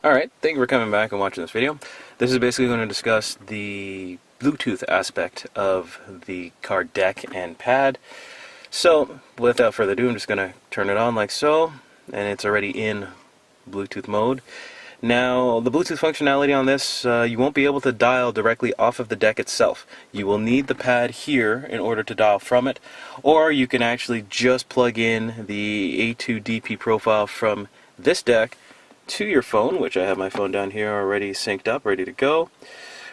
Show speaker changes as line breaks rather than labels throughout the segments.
Alright, thank you for coming back and watching this video. This is basically going to discuss the Bluetooth aspect of the card deck and pad. So, without further ado, I'm just going to turn it on like so, and it's already in Bluetooth mode. Now, the Bluetooth functionality on this, you won't be able to dial directly off of the deck itself. You will need the pad here in order to dial from it, or you can actually just plug in the A2DP profile from this deck to your phone, which I have my phone down here already synced up, ready to go,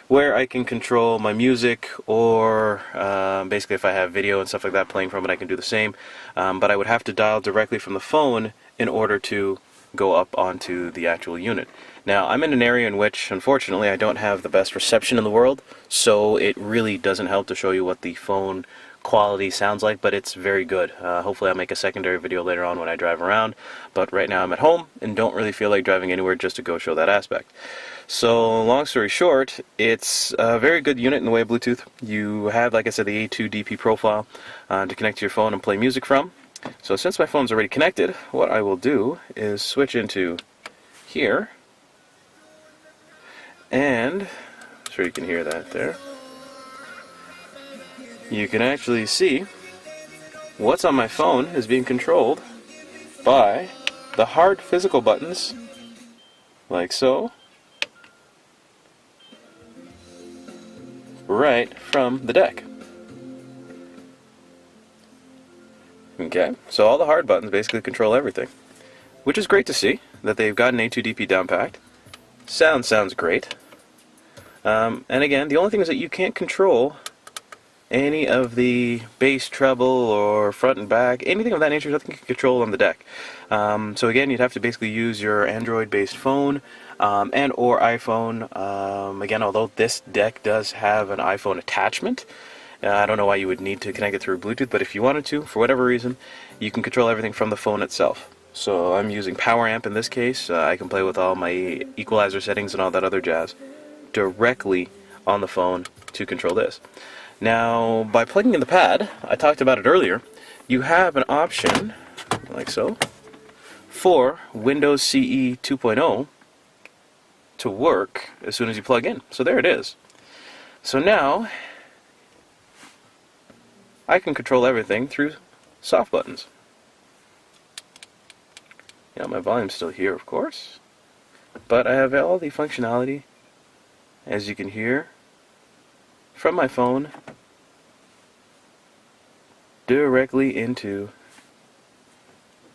where I can control my music, or basically if I have video and stuff like that playing from it, I can do the same. But I would have to dial directly from the phone in order to go up onto the actual unit. Now, I'm in an area in which, unfortunately, I don't have the best reception in the world, so it really doesn't help to show you what the phone quality sounds like, but it's very good. Hopefully I'll make a secondary video later on when I drive around, but right now I'm at home and don't really feel like driving anywhere just to go show that aspect. So, long story short, it's a very good unit in the way of Bluetooth. You have, like I said, the A2DP profile to connect to your phone and play music from. So since my phone's already connected, what I will do is switch into here, and I'm sure you can hear that there. You can actually see what's on my phone is being controlled by the hard physical buttons, like so, right from the deck. Okay, so all the hard buttons basically control everything, which is great to see that they've gotten A2DP down packed. Sounds great. And again, the only thing is that you can't control any of the bass, treble, or front and back, anything of that nature, nothing you can control on the deck. So again, you'd have to basically use your Android-based phone and or iPhone. Again, although this deck does have an iPhone attachment, I don't know why you would need to connect it through Bluetooth, but if you wanted to, for whatever reason, you can control everything from the phone itself. So I'm using Power Amp in this case. I can play with all my equalizer settings and all that other jazz directly on the phone to control this. Now, by plugging in the pad, I talked about it earlier, you have an option, like so, for Windows CE 2.0 to work as soon as you plug in. So there it is. So now, I can control everything through soft buttons. You know, my volume's still here, of course, but I have all the functionality, as you can hear, from my phone directly into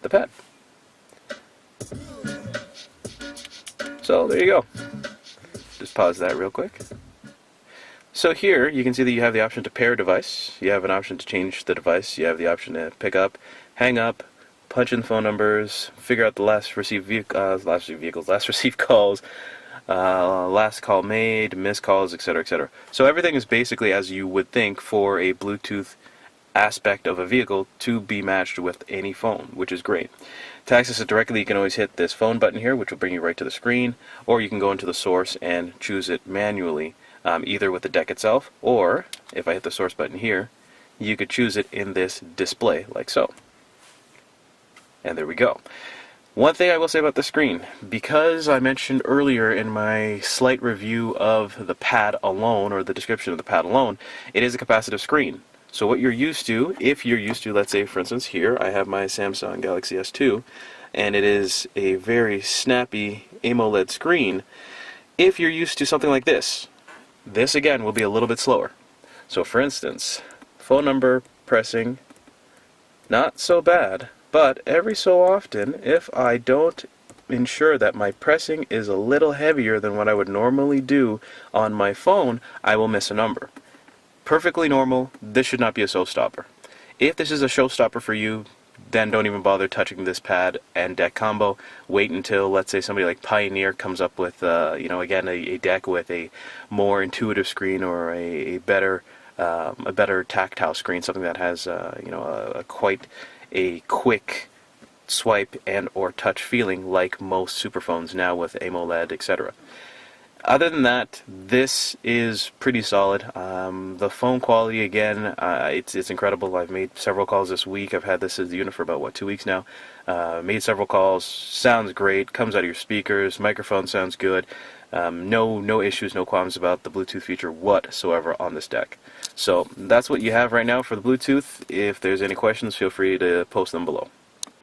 the pad. So there you go. Just pause that real quick. So here you can see that you have the option to pair a device, you have an option to change the device, you have the option to pick up, hang up, punch in phone numbers, figure out the last received calls, last call made, missed calls, etc., etc. So everything is basically as you would think for a Bluetooth aspect of a vehicle to be matched with any phone, which is great. To access it directly, you can always hit this phone button here, which will bring you right to the screen, or you can go into the source and choose it manually, either with the deck itself, or if I hit the source button here, you could choose it in this display, like so. And there we go. One thing I will say about the screen, because I mentioned earlier in my slight review of the pad alone, or the description of the pad alone, it is a capacitive screen. So what you're used to, if you're used to, let's say for instance here, I have my Samsung Galaxy S2, and it is a very snappy AMOLED screen. If you're used to something like this again will be a little bit slower. So for instance, phone number pressing, not so bad. But every so often, if I don't ensure that my pressing is a little heavier than what I would normally do on my phone, I will miss a number. Perfectly normal. This should not be a showstopper. If this is a showstopper for you, then don't even bother touching this pad and deck combo. Wait until, let's say, somebody like Pioneer comes up with, again, a deck with a more intuitive screen, or a better tactile screen, something that has, quite a quick swipe and or touch feeling like most superphones now with AMOLED, etc. Other than that, this is pretty solid. The phone quality, again, it's incredible. I've made several calls this week. I've had this as the unit for about, what, 2 weeks now. Made several calls. Sounds great. Comes out of your speakers. Microphone sounds good. No issues, no qualms about the Bluetooth feature whatsoever on this deck. So that's what you have right now for the Bluetooth. If there's any questions, feel free to post them below.